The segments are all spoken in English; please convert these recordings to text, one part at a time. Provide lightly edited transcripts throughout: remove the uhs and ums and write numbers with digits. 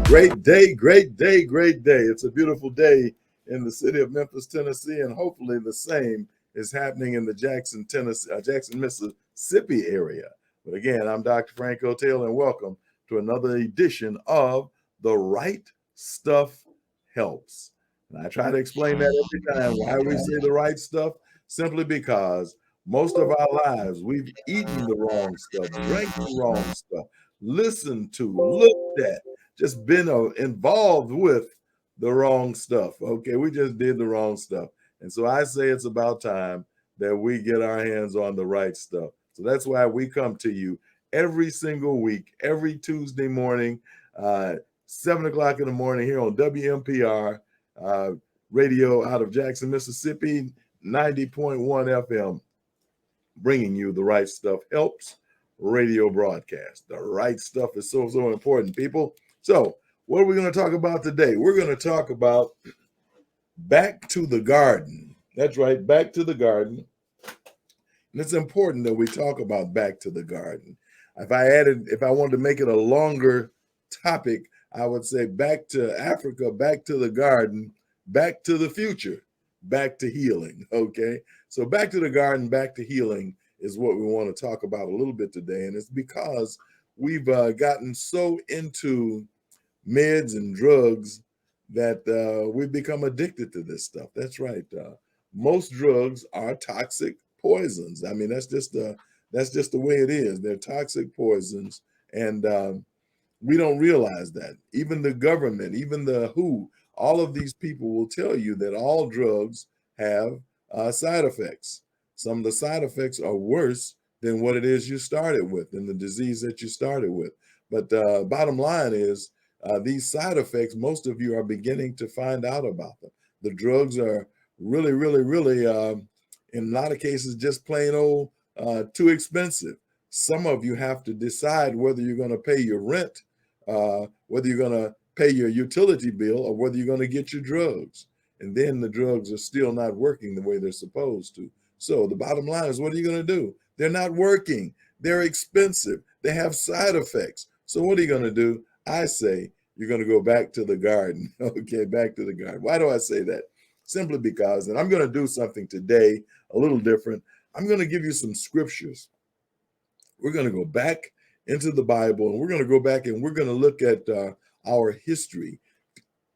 Great day, great day, great day. It's a beautiful day in the city of Memphis, Tennessee, and hopefully the same is happening in the Jackson, Mississippi area. But again, I'm Dr. Franco Taylor, and welcome to another edition of The Right Stuff Helps. And I try to explain that every time why we say the right stuff, simply because most of our lives we've eaten the wrong stuff, drank the wrong stuff, listened to, looked at, just been involved with the wrong stuff. Okay, we just did the wrong stuff. And so I say it's about time that we get our hands on the right stuff. So that's why we come to you every single week, every Tuesday morning, 7 o'clock in the morning here on WMPR radio out of Jackson, Mississippi, 90.1 FM, bringing you the right stuff helps radio broadcast. The right stuff is so important, people. So, what are we going to talk about today? We're going to talk about back to the garden. That's right, back to the garden. And it's important that we talk about back to the garden. If I wanted to make it a longer topic, I would say back to Africa, back to the garden, back to the future, back to healing. Okay. So back to the garden, back to healing is what we want to talk about a little bit today. And it's because we've gotten so into meds and drugs that we've become addicted to this stuff. That's right. Most drugs are toxic poisons. I mean, that's just the way it is. They're toxic poisons, and we don't realize that. Even the government, even the WHO, all of these people will tell you that all drugs have side effects. Some of the side effects are worse than what it is you started with, than the disease that you started with. But bottom line is, these side effects, most of you are beginning to find out about them. The drugs are really, really, really, in a lot of cases, just plain old too expensive. Some of you have to decide whether you're going to pay your rent, whether you're going to pay your utility bill, or whether you're going to get your drugs. And then the drugs are still not working the way they're supposed to. So the bottom line is, what are you going to do? They're not working. They're expensive. They have side effects. So what are you going to do? I say you're going to go back to the garden. Okay, back to the garden. Why do I say that? Simply because, and I'm going to do something today a little different. I'm going to give you some scriptures. We're going to go back into the Bible, and we're going to go back and we're going to look at our history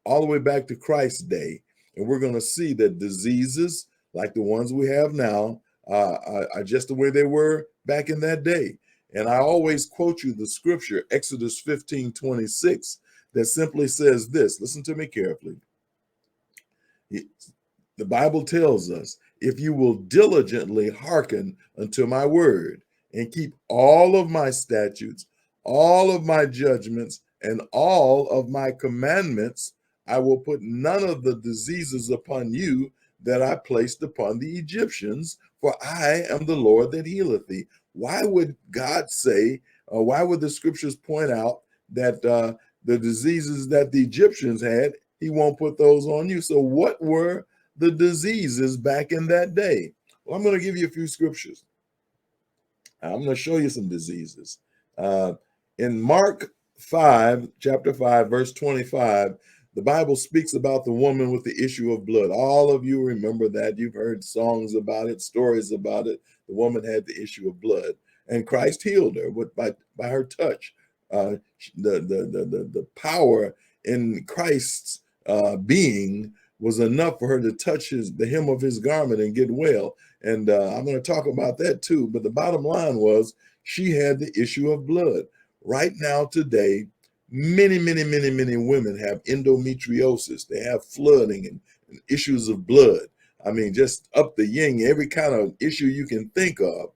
all the way back to Christ's day. And we're going to see that diseases like the ones we have now are just the way they were back in that day. And I always quote you the scripture, Exodus 15:26, that simply says this. Listen to me carefully. The Bible tells us, if you will diligently hearken unto my word and keep all of my statutes, all of my judgments, and all of my commandments, I will put none of the diseases upon you that I placed upon the Egyptians, for I am the Lord that healeth thee. Why would God say, why would the scriptures point out that the diseases that the Egyptians had, he won't put those on you? So what were the diseases back in that day? Well, I'm going to give you a few scriptures. I'm going to show you some diseases. In Mark 5, chapter 5, verse 25, the Bible speaks about the woman with the issue of blood. All of you remember that. You've heard songs about it, stories about it. The woman had the issue of blood, and Christ healed her by her touch. The power in Christ's being was enough for her to touch the hem of his garment and get well. And I'm going to talk about that too. But the bottom line was, she had the issue of blood. Right now, today, many women have endometriosis. They have flooding and issues of blood. I mean, just up the yin, every kind of issue you can think of,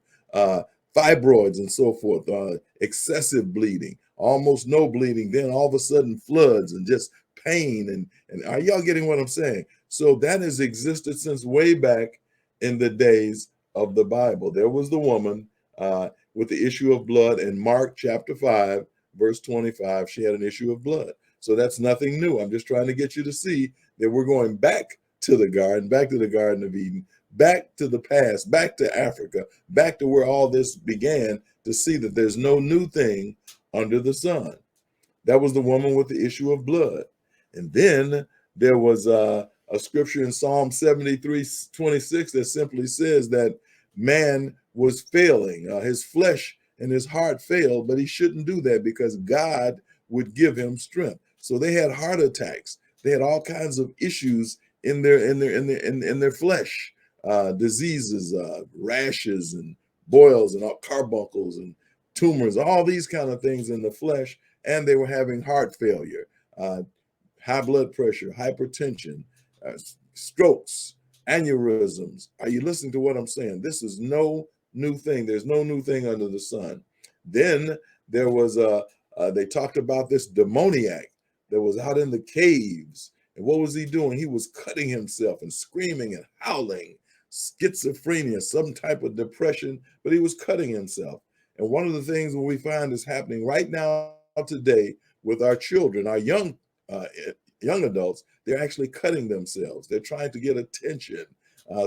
fibroids and so forth, excessive bleeding, almost no bleeding, then all of a sudden floods and just pain. And are y'all getting what I'm saying? So that has existed since way back in the days of the Bible. There was the woman with the issue of blood in Mark chapter 5, verse 25. She had an issue of blood. So that's nothing new. I'm just trying to get you to see that we're going back to the garden, back to the Garden of Eden, back to the past, back to Africa, back to where all this began, to see that there's no new thing under the sun. That was the woman with the issue of blood. And then there was a scripture in Psalm 73:26 that simply says that man was failing. His flesh and his heart failed, but he shouldn't do that because God would give him strength. So they had heart attacks. They had all kinds of issues in their flesh, diseases, rashes and boils and all carbuncles and tumors, all these kind of things in the flesh, and they were having heart failure, high blood pressure, hypertension, strokes, aneurysms. Are you listening to what I'm saying? This is no new thing. There's no new thing under the sun. Then there was they talked about this demoniac that was out in the caves. And what was he doing? He was cutting himself and screaming and howling, schizophrenia, some type of depression, but he was cutting himself. And one of the things we find is happening right now today with our children, our young adults, they're actually cutting themselves. They're trying to get attention.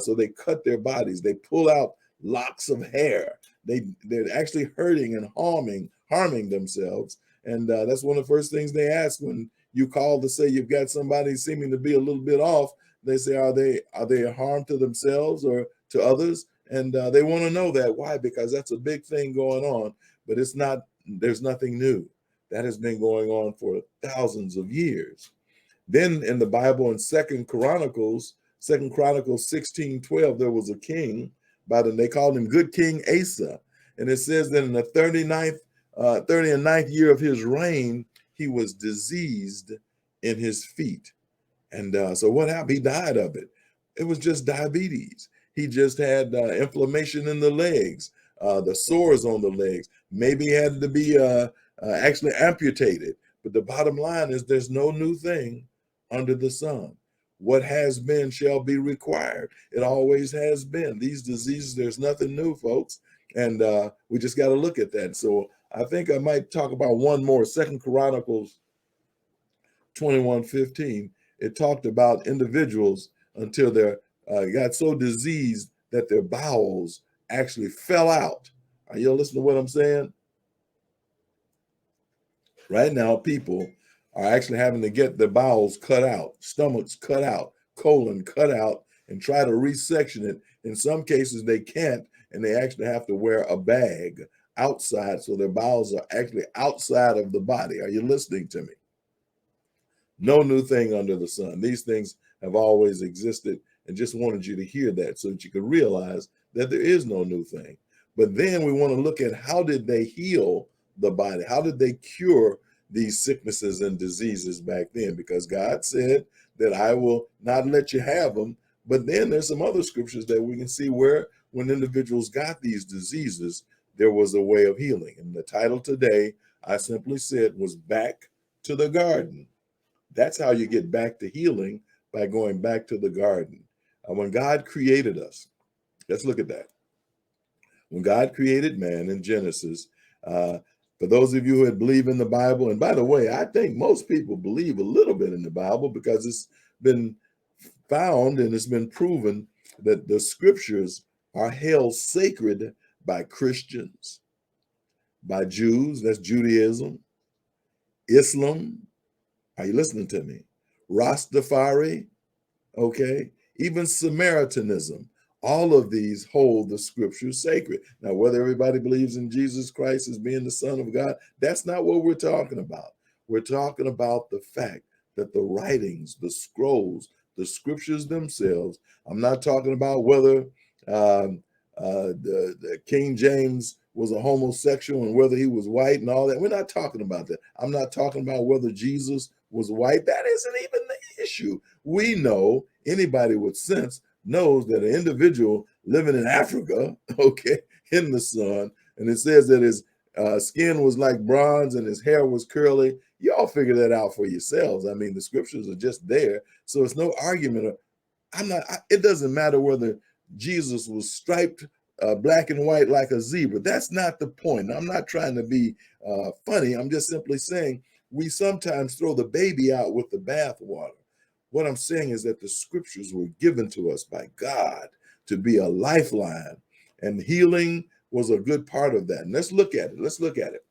So they cut their bodies. They pull out locks of hair. They're actually hurting and harming themselves. And that's one of the first things they ask when you call to say you've got somebody seeming to be a little bit off. They say, are they a harm to themselves or to others? And they want to know that. Why? Because that's a big thing going on, but it's not, there's nothing new. That has been going on for thousands of years. Then in the Bible in Second Chronicles 16:12, there was a king they called him Good King Asa. And it says that in the 39th year of his reign, he was diseased in his feet. And so what happened? He died of it. It was just diabetes. He just had inflammation in the legs, the sores on the legs. Maybe he had to be actually amputated. But the bottom line is there's no new thing under the sun. What has been shall be required. It always has been. These diseases, there's nothing new, folks. And we just got to look at that. So I think I might talk about one more. Second Chronicles 21:15. It talked about individuals until they got so diseased that their bowels actually fell out. Are you listening to what I'm saying? Right now, people are actually having to get their bowels cut out, stomachs cut out, colon cut out, and try to resection it. In some cases, they can't, and they actually have to wear a bag outside, so their bowels are actually outside of the body. Are you listening to me? No new thing under the sun. These things have always existed, and just wanted you to hear that so that you could realize that there is no new thing. But then we want to look at how did they heal the body? How did they cure these sicknesses and diseases back then? Because God said that I will not let you have them. But then there's some other scriptures that we can see where when individuals got these diseases, there was a way of healing. And the title today, I simply said, was Back to the Garden. That's how you get back to healing, by going back to the garden. When God created us, let's look at that. When God created man in Genesis, for those of you who believe in the Bible, and by the way, I think most people believe a little bit in the Bible because it's been found and it's been proven that the scriptures are held sacred by Christians, by Jews, that's Judaism, Islam. Are you listening to me? Rastafari, okay? Even Samaritanism. All of these hold the scriptures sacred. Now, whether everybody believes in Jesus Christ as being the Son of God, that's not what we're talking about. We're talking about the fact that the writings, the scrolls, the scriptures themselves, I'm not talking about whether the King James was a homosexual and whether he was white and all that. We're not talking about that. I'm not talking about whether Jesus was white. That isn't even the issue. We know, anybody with sense knows that an individual living in Africa, okay, in the sun, and it says that his skin was like bronze and his hair was curly. Y'all figure that out for yourselves. I mean, the scriptures are just there. So it's no argument. It doesn't matter whether Jesus was striped black and white like a zebra. That's not the point. I'm not trying to be funny. I'm just simply saying we sometimes throw the baby out with the bathwater. What I'm saying is that the scriptures were given to us by God to be a lifeline, and healing was a good part of that. And let's look at it.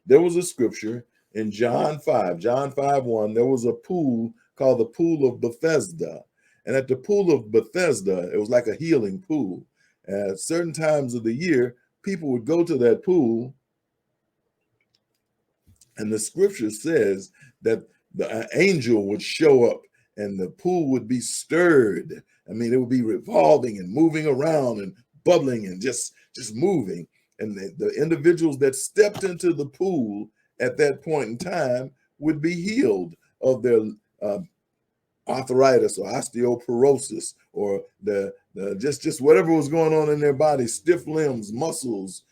There was a scripture in John 5, John 5:1, there was a pool called the Pool of Bethesda. And at the Pool of Bethesda, it was like a healing pool. At certain times of the year, people would go to that pool, and the scripture says that the angel would show up and the pool would be stirred. I mean, it would be revolving and moving around and bubbling and just moving. And the individuals that stepped into the pool at that point in time would be healed of their uh, arthritis or osteoporosis or the just whatever was going on in their body, stiff limbs, muscles,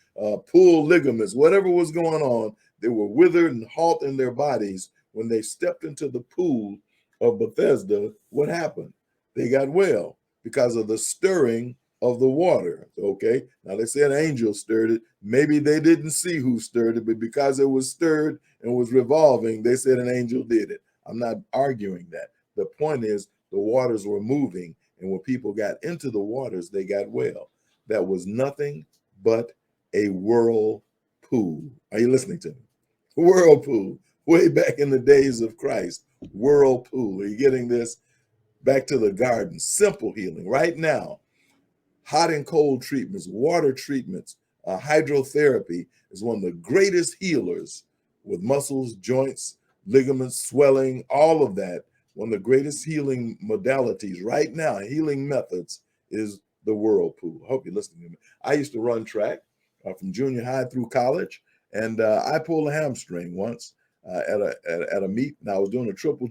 pulled ligaments, whatever was going on. They were withered and halt in their bodies. When they stepped into the pool of Bethesda, what happened? They got well because of the stirring of the water. Okay, now they say an angel stirred it. Maybe they didn't see who stirred it, but because it was stirred and was revolving, they said an angel did it. I'm not arguing that. The point is, the waters were moving, and when people got into the waters, they got well. That was nothing but a whirlpool. Are you listening to me? Whirlpool. Way back in the days of Christ, whirlpool. Are you getting this? Back to the garden. Simple healing. Right now, hot and cold treatments, water treatments, hydrotherapy is one of the greatest healers with muscles, joints, ligaments, swelling, all of that. One of the greatest healing modalities right now, healing methods, is the whirlpool. I hope you're listening to me. I used to run track from junior high through college, and I pulled a hamstring once at a meet, and I was doing a triple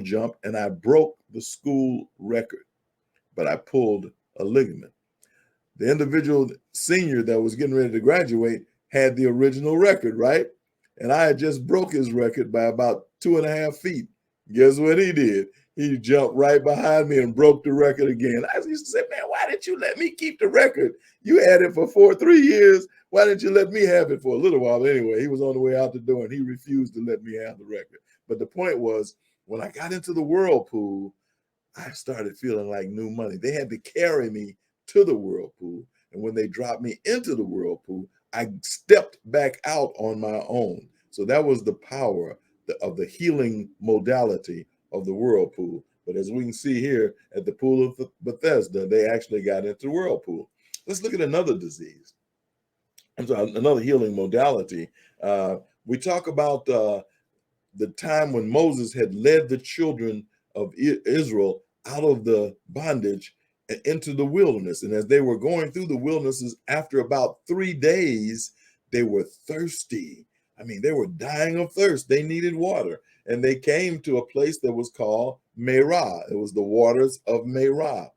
jump, and I broke the school record, but I pulled a ligament. The individual senior that was getting ready to graduate had the original record, right? And I had just broke his record by about 2.5 feet. Guess what he did? He jumped right behind me and broke the record again. I used to say, man, why didn't you let me keep the record? You had it for 3 years. Why didn't you let me have it for a little while? Anyway, he was on the way out the door and he refused to let me have the record. But the point was, when I got into the whirlpool, I started feeling like new money. They had to carry me to the whirlpool. And when they dropped me into the whirlpool, I stepped back out on my own. So that was the power of the healing modality of the whirlpool. But as we can see here at the Pool of Bethesda, they actually got into the whirlpool. Let's look at another disease. I'm sorry, another healing modality. We talk about the time when Moses had led the children of Israel out of the bondage and into the wilderness. And as they were going through the wildernesses, after about 3 days, they were thirsty. I mean, they were dying of thirst. They needed water. And they came to a place that was called Merah. It was the waters of Merah.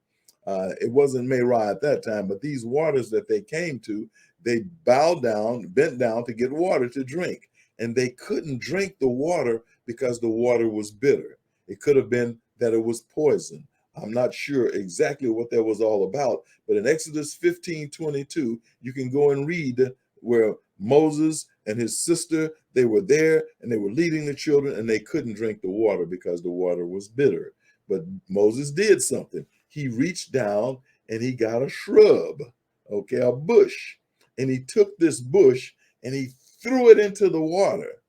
It wasn't Merah at that time, but these waters that they came to, they bent down to get water to drink. And they couldn't drink the water because the water was bitter. It could have been that it was poison. I'm not sure exactly what that was all about, but in Exodus 15:22, you can go and read where Moses and his sister, they were there and they were leading the children and they couldn't drink the water because the water was bitter. But Moses did something. He reached down and he got a shrub, okay, a bush. And he took this bush and he threw it into the water.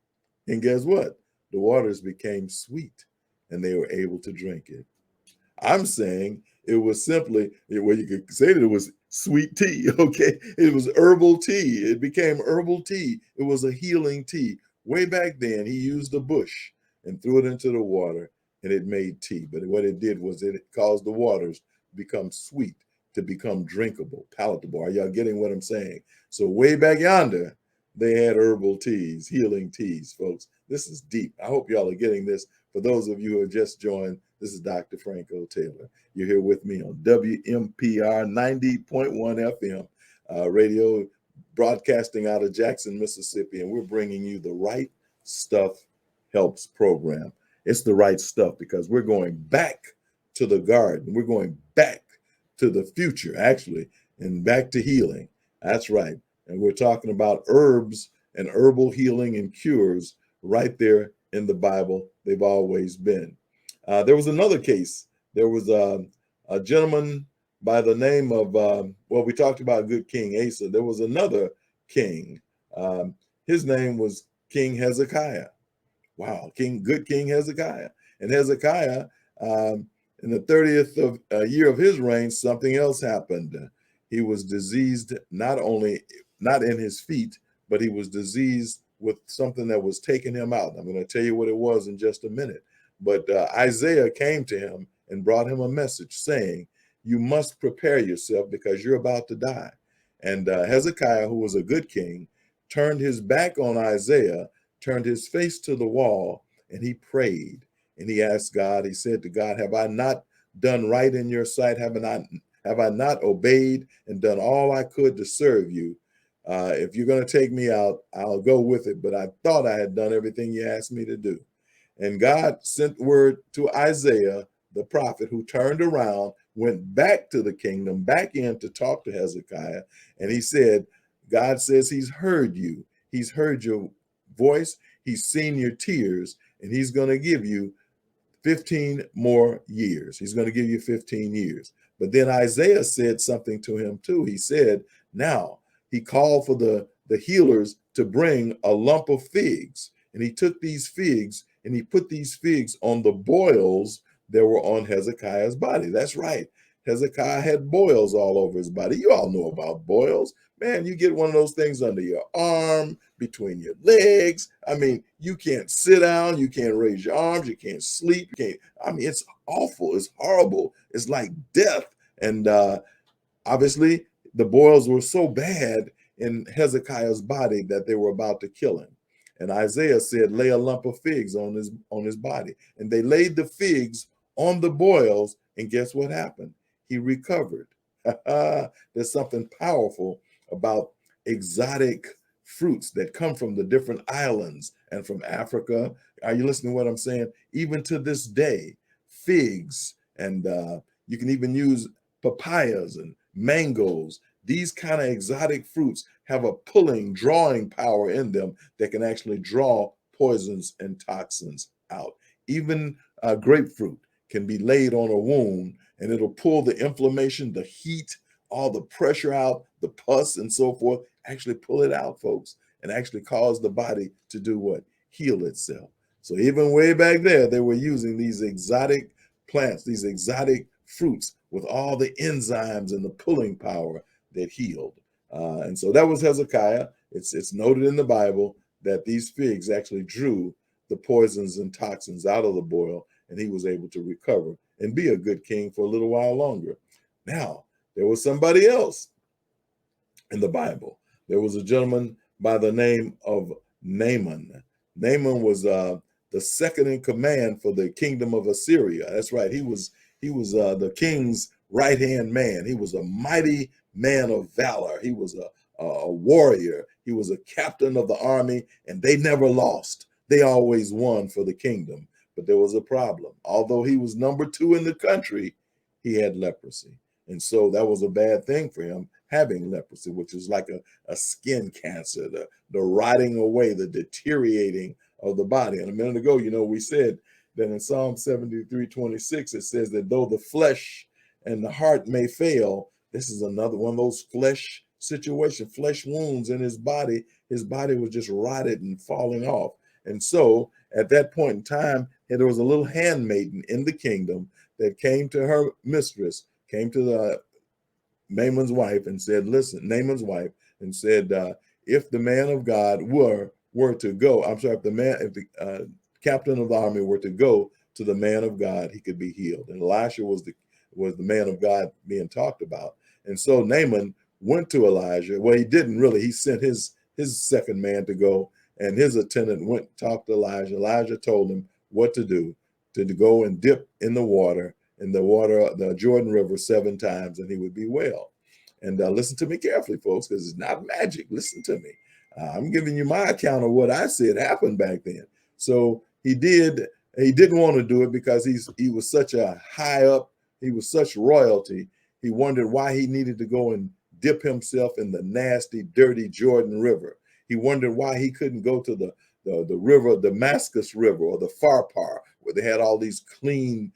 And guess what? The waters became sweet and they were able to drink it. I'm saying it was simply, well, you could say that it was sweet tea, okay? It was herbal tea. It became herbal tea. It was a healing tea. Way back then, he used a bush and threw it into the water and it made tea. But what it did was it caused the waters to become sweet, to become drinkable, palatable. Are y'all getting what I'm saying? So way back yonder, they had herbal teas, healing teas, folks. This is deep. I hope y'all are getting this. For those of you who have just joined, this is Dr. Franco Taylor. You're here with me on WMPR 90.1 FM radio, broadcasting out of Jackson, Mississippi, and we're bringing you the Right Stuff Helps program. It's the right stuff because we're going back to the garden. We're going back to the future, actually, and back to healing. That's right. And we're talking about herbs and herbal healing and cures right there in the Bible. They've always been. There was another case. There was a gentleman by the name of, well, we talked about good King Asa. There was another king. His name was King Hezekiah. Wow, good King Hezekiah. And Hezekiah, in the 30th of year of his reign, something else happened. He was diseased, not in his feet, but he was diseased with something that was taking him out. I'm going to tell you what it was in just a minute. But Isaiah came to him and brought him a message saying, you must prepare yourself because you're about to die. And Hezekiah, who was a good king, turned his back on Isaiah, turned his face to the wall, and he prayed. And he asked God, he said to God, have I not done right in your sight? Have I not obeyed and done all I could to serve you? If you're going to take me out, I'll go with it. But I thought I had done everything you asked me to do. And God sent word to Isaiah, the prophet, who turned around, went back to the kingdom, back in to talk to Hezekiah. And he said, God says he's heard you. He's heard your voice. He's seen your tears, and he's going to give you 15 more years. He's going to give you 15 years. But then Isaiah said something to him too. He said, now he called for the healers to bring a lump of figs. And he took these figs and he put these figs on the boils that were on Hezekiah's body. That's right. Hezekiah had boils all over his body. You all know about boils. Man, you get one of those things under your arm, between your legs. I mean, you can't sit down, you can't raise your arms, you can't sleep, you can't. I mean, it's awful, it's horrible, it's like death. And obviously, the boils were so bad in Hezekiah's body that they were about to kill him. And Isaiah said, lay a lump of figs on his body. And they laid the figs on the boils, and guess what happened? He recovered. There's something powerful about exotic fruits that come from the different islands and from Africa. Are you listening to what I'm saying? Even to this day, figs, and you can even use papayas and mangoes. These kind of exotic fruits have a drawing power in them that can actually draw poisons and toxins out. Even grapefruit can be laid on a wound and it'll pull the inflammation, the heat, all the pressure out, the pus and so forth, actually pull it out, folks, and actually cause the body to do what? Heal itself. So even way back there, they were using these exotic plants, these exotic fruits with all the enzymes and the pulling power that healed. And so that was Hezekiah. It's noted in the Bible that these figs actually drew the poisons and toxins out of the boil, and he was able to recover and be a good king for a little while longer. Now, there was somebody else in the Bible. There was a gentleman by the name of Naaman. Naaman was the second in command for the kingdom of Assyria. That's right. He was the king's right-hand man. He was a mighty man of valor. He was a warrior. He was a captain of the army, and they never lost. They always won for the kingdom. But there was a problem. Although he was number 2 in the country, he had leprosy. And so that was a bad thing for him, having leprosy, which is like a skin cancer, the rotting away, the deteriorating of the body. And a minute ago, we said that in Psalm 73:26, it says that though the flesh and the heart may fail, this is another one of those flesh situations, flesh wounds in his body. His body was just rotted and falling off. And so at that point in time, there was a little handmaiden in the kingdom that came to her mistress, came to the Naaman's wife and said, listen, Naaman's wife, and said, if the man of God were to go, if the captain of the army were to go to the man of God, he could be healed. And Elisha was the man of God being talked about. And so Naaman went to Elijah. Well, he didn't really. He sent his second man to go, and his attendant went to talk to Elijah. Elijah told him what to do, to go and dip in the water, the Jordan River 7 times, and he would be well. And listen to me carefully, folks, because it's not magic. Listen to me. I'm giving you my account of what I said happened back then. So he didn't want to do it because he was such a high up, he was such royalty. He wondered why he needed to go and dip himself in the nasty, dirty Jordan River. He wondered why he couldn't go to the river, Damascus River, or the Pharpar, where they had all these clean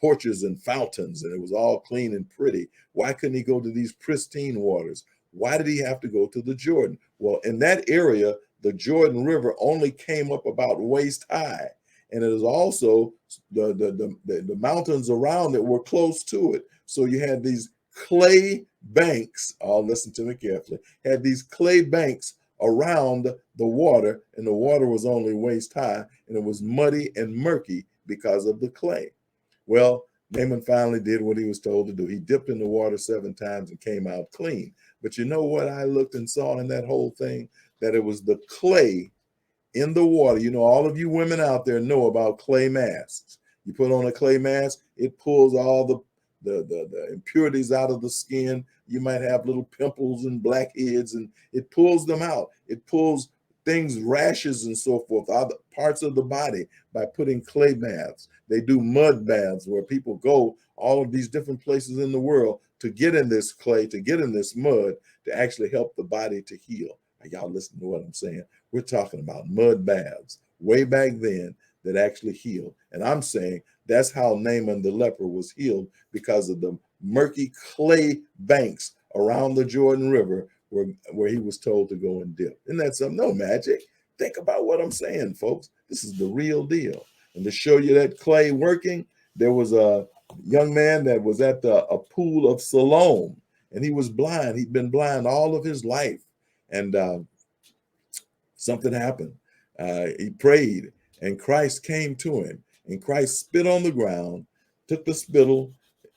porches and fountains, and it was all clean and pretty. Why couldn't he go to these pristine waters? Why did he have to go to the Jordan? Well, in that area, the Jordan River only came up about waist high. And it is also the mountains around it were close to it. So you had these clay banks, oh, listen to me carefully, had these clay banks around the water, and the water was only waist high, and it was muddy and murky because of the clay. Well, Naaman finally did what he was told to do. He dipped in the water 7 times and came out clean. But you know what I looked and saw in that whole thing? That it was the clay in the water. You know, all of you women out there know about clay masks. You put on a clay mask, it pulls all the impurities out of the skin. You might have little pimples and blackheads, and it pulls them out. It pulls things, rashes and so forth, other parts of the body by putting clay baths. They do mud baths where people go all of these different places in the world to get in this clay, to get in this mud, to actually help the body to heal. Y'all listen to what I'm saying. We're talking about mud baths way back then that actually healed. And I'm saying that's how Naaman the leper was healed, because of the murky clay banks around the Jordan River where he was told to go and dip. Isn't that something? No magic. Think about what I'm saying, folks. This is the real deal. And to show you that clay working, there was a young man that was at a pool of Siloam, and he was blind. He'd been blind all of his life. And something happened. He prayed, and Christ came to him. And Christ spit on the ground, took the spittle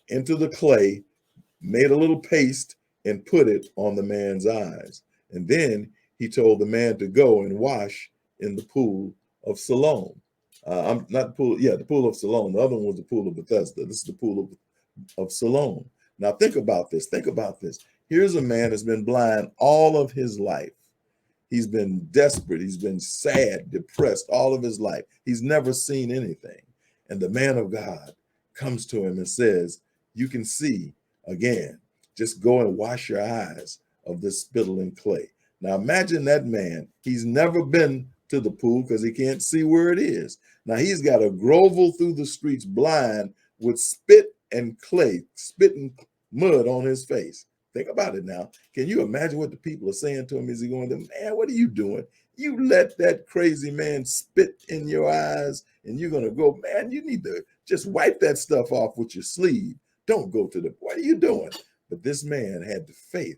into the clay, made a little paste, and put it on the man's eyes. And then he told the man to go and wash in the pool of Siloam. I'm not the pool, yeah, the pool of Siloam. The other one was the pool of Bethesda. This is the pool of Siloam. Now think about this. Think about this. Here's a man that's been blind all of his life. He's been desperate. He's been sad, depressed all of his life. He's never seen anything. And the man of God comes to him and says, you can see again. Just go and wash your eyes of this spittle and clay. Now imagine that man. He's never been to the pool because he can't see where it is. Now he's got to grovel through the streets blind with spit and clay, spit and mud on his face. Think about it now. Can you imagine what the people are saying to him? Is he going to, man, what are you doing? You let that crazy man spit in your eyes and you're going to go, man, you need to just wipe that stuff off with your sleeve. Don't go to the, what are you doing? But this man had the faith.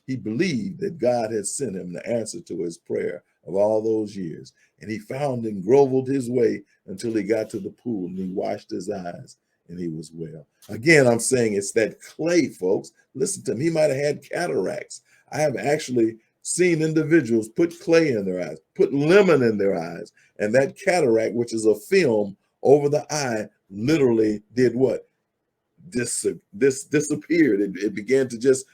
He believed that God had sent him the answer to his prayer of all those years. And he found and grovelled his way until he got to the pool, and he washed his eyes and he was well. Again, I'm saying it's that clay, folks. Listen to him. He might have had cataracts. I have actually seen individuals put clay in their eyes, put lemon in their eyes, and that cataract, which is a film over the eye, literally did what? This disappeared. It began to just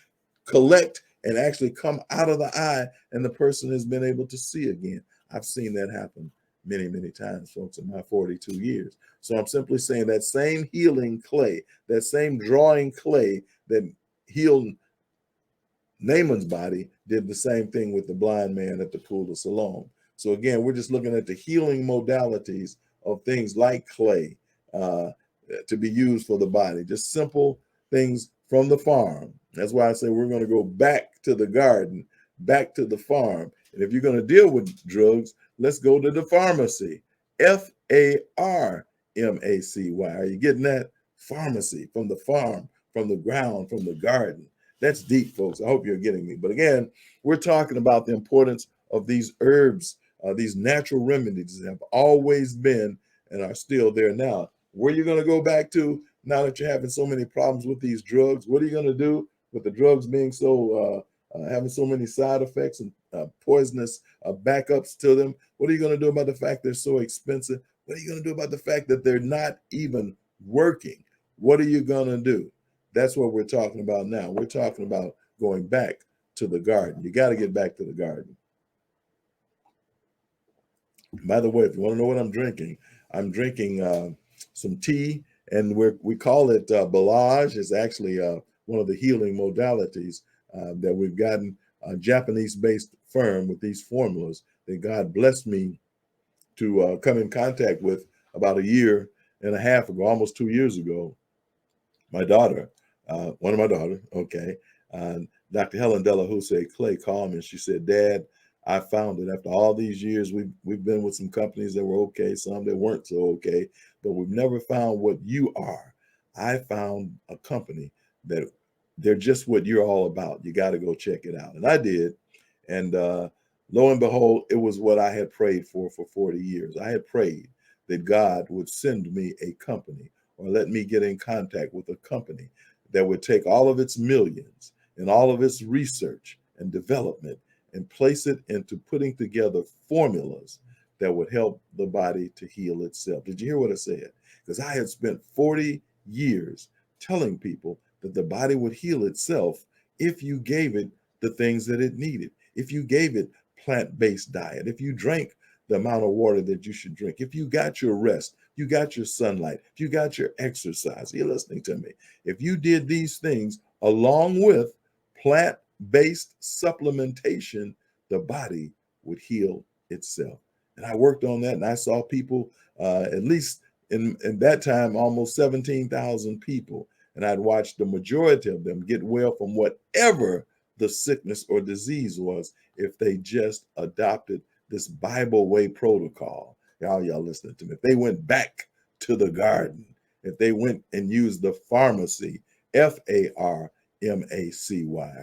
collect and actually come out of the eye, and the person has been able to see again. I've seen that happen many, many times, folks, in my 42 years. So I'm simply saying that same healing clay, that same drawing clay that healed Naaman's body, did the same thing with the blind man at the pool of Siloam. So again, we're just looking at the healing modalities of things like clay to be used for the body, just simple things from the farm. That's why I say we're going to go back to the garden, back to the farm. And if you're going to deal with drugs, let's go to the pharmacy. Farmacy. Are you getting that? Pharmacy, from the farm, from the ground, from the garden. That's deep, folks. I hope you're getting me. But again, we're talking about the importance of these herbs, these natural remedies that have always been and are still there now. Where are you going to go back to now that you're having so many problems with these drugs? What are you going to do with the drugs being so having so many side effects and poisonous backups to them? What are you going to do about the fact they're so expensive? What are you going to do about the fact that they're not even working? What are you going to do? That's what we're talking about now. We're talking about going back to the garden. You got to get back to the garden. By the way, if you want to know what I'm drinking some tea, and we call it Balage. It's actually one of the healing modalities that we've gotten, a Japanese-based firm with these formulas that God blessed me to come in contact with about a year and a half ago, almost 2 years ago. My daughter, one of my daughters, okay, Dr. Helen Della Jose Clay called me and she said, Dad, I found it after all these years. We've been with some companies that were okay, some that weren't so okay, but we've never found what you are. I found a company that they're just what you're all about. You got to go check it out. And I did. And lo and behold, it was what I had prayed for 40 years. I had prayed that God would send me a company or let me get in contact with a company that would take all of its millions and all of its research and development and place it into putting together formulas that would help the body to heal itself. Did you hear what I said? Because I had spent 40 years telling people that the body would heal itself if you gave it the things that it needed, if you gave it plant-based diet, if you drank the amount of water that you should drink, if you got your rest, you got your sunlight, if you got your exercise, you're listening to me. If you did these things along with plant-based supplementation, the body would heal itself. And I worked on that, and I saw people, at least in that time, almost 17,000 people. And I'd watched the majority of them get well from whatever the sickness or disease was if they just adopted this Bible way protocol. Y'all listening to me. If they went back to the garden, if they went and used the pharmacy, Pharmacy. Are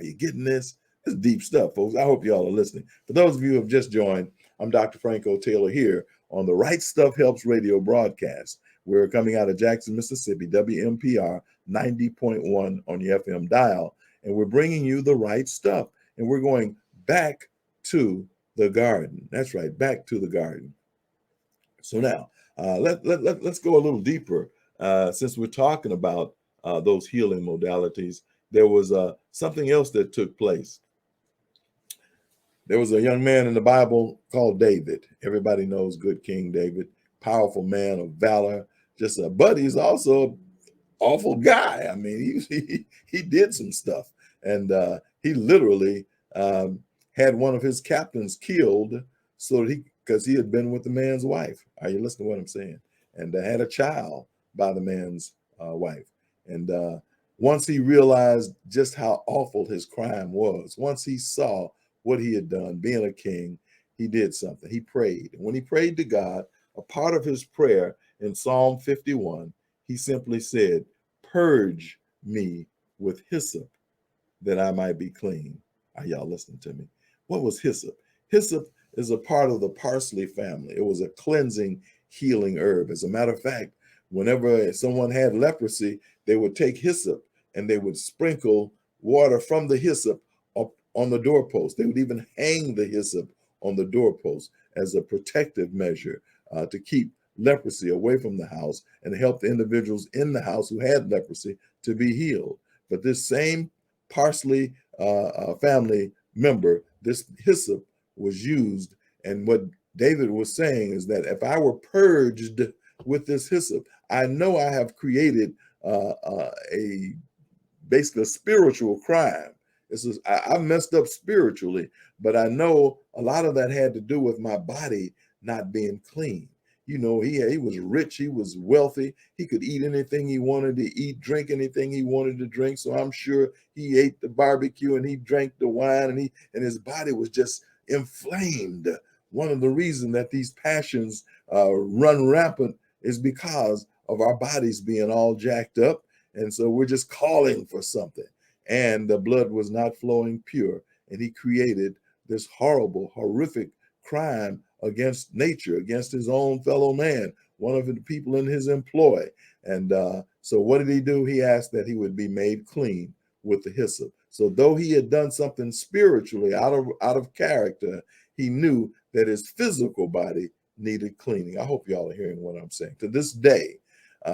you getting this? It's deep stuff, folks. I hope y'all are listening. For those of you who have just joined, I'm Dr. Franco Taylor here on the Right Stuff Helps radio broadcast. We're coming out of Jackson, Mississippi, WMPR 90.1 on your FM dial, and we're bringing you the right stuff. And we're going back to the garden. That's right, back to the garden. So now, let's go a little deeper. Since we're talking about those healing modalities, there was something else that took place. There was a young man in the Bible called David. Everybody knows good King David, powerful man of valor. But he's also an awful guy. I mean, he did some stuff, and he literally had one of his captains killed so that because he had been with the man's wife. Are you listening to what I'm saying? And had a child by the man's wife. And once he realized just how awful his crime was, once he saw what he had done, being a king, he did something. He prayed. And when he prayed to God, a part of his prayer in Psalm 51, he simply said, "Purge me with hyssop that I might be clean." Are y'all listening to me? What was hyssop? Hyssop is a part of the parsley family. It was a cleansing, healing herb. As a matter of fact, whenever someone had leprosy, they would take hyssop and they would sprinkle water from the hyssop up on the doorpost. They would even hang the hyssop on the doorpost as a protective measure to keep leprosy away from the house and help the individuals in the house who had leprosy to be healed. But this same parsley family member, this hyssop was used. And what David was saying is that if I were purged with this hyssop, I know I have created a basically a spiritual crime. I messed up spiritually, but I know a lot of that had to do with my body not being clean. You know, he was rich, he was wealthy, he could eat anything he wanted to eat, drink anything he wanted to drink. So I'm sure he ate the barbecue and he drank the wine, and his body was just inflamed. One of the reasons that these passions run rampant is because of our bodies being all jacked up. And so we're just calling for something. And the blood was not flowing pure. And he created this horrible, horrific crime against nature, against his own fellow man, one of the people in his employ. And so what did he do? He asked that he would be made clean with the hyssop. So though he had done something spiritually out of character, he knew that his physical body needed cleaning. I hope y'all are hearing what I'm saying. To this day,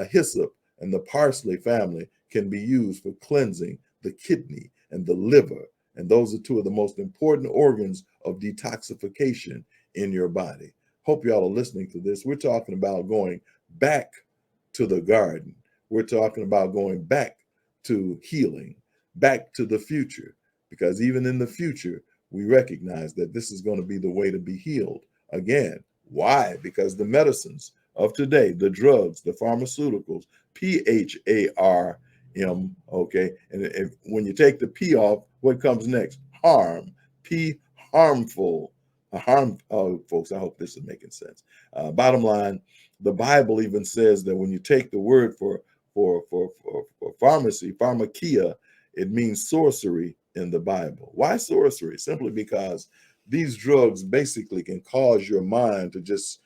hyssop and the parsley family can be used for cleansing the kidney and the liver. And those are two of the most important organs of detoxification in your body. Hope y'all are listening to this. We're talking about going back to the garden. We're talking about going back to healing, back to the future, because even in the future, we recognize that this is going to be the way to be healed. Again, why? Because the medicines of today, the drugs, the pharmaceuticals, PHARM, okay? And when you take the P off, what comes next? Harm, P, harmful. harm. Oh, folks, I hope this is making sense. Bottom line, the Bible even says that when you take the word for pharmacy, pharmakia, it means sorcery in the Bible. Why sorcery? Simply because these drugs basically can cause your mind to just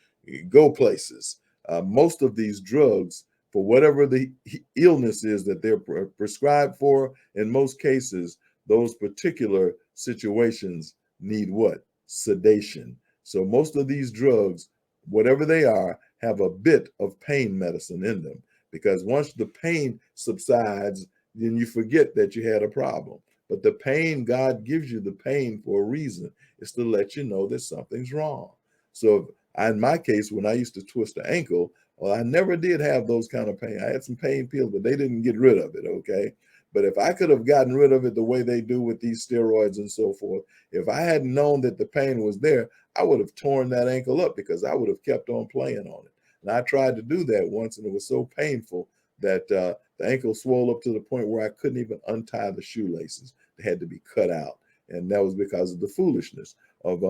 go places. Most of these drugs, for whatever the illness is that they're prescribed for, in most cases, those particular situations need what? Sedation. So most of these drugs, whatever they are, have a bit of pain medicine in them, because once the pain subsides, then you forget that you had a problem. But the pain, God gives you the pain for a reason. It's to let you know that something's wrong. So in my case, when I used to twist the ankle, well, I never did have those kind of pain. I had some pain pills, but they didn't get rid of it, okay? But if I could have gotten rid of it the way they do with these steroids and so forth, if I hadn't known that the pain was there, I would have torn that ankle up because I would have kept on playing on it. And I tried to do that once, and it was so painful that the ankle swelled up to the point where I couldn't even untie the shoelaces. They had to be cut out. And that was because of the foolishness of